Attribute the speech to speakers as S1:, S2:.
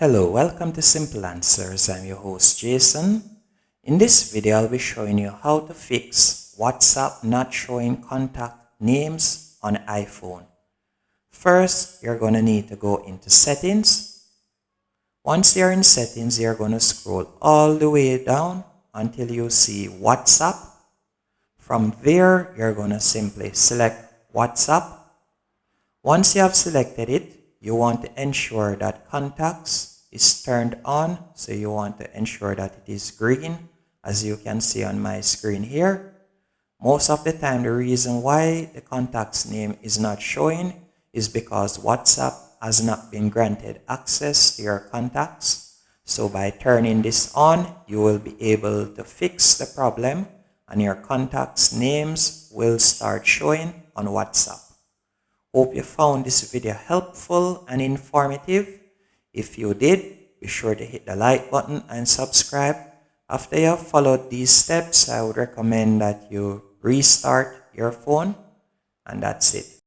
S1: Hello, welcome to Simple Answers. I'm your host Jason. In this video, I'll be showing you how to fix WhatsApp not showing contact names on iPhone. First, you're going to need to go into settings. Once you're in settings, you're going to scroll all the way down until you see WhatsApp. From there, you're going to simply select WhatsApp. Once you have selected it, you want to ensure that contacts is turned on. So you want to ensure that it is green, as you can see on my screen here. Most of the time, the reason why the contact's name is not showing is because WhatsApp has not been granted access to your contacts. So by turning this on, you will be able to fix the problem and your contacts' names will start showing on WhatsApp. Hope you found this video helpful and informative. If you did, be sure to hit the like button and subscribe. After you have followed these steps, I would recommend that you restart your phone, and that's it.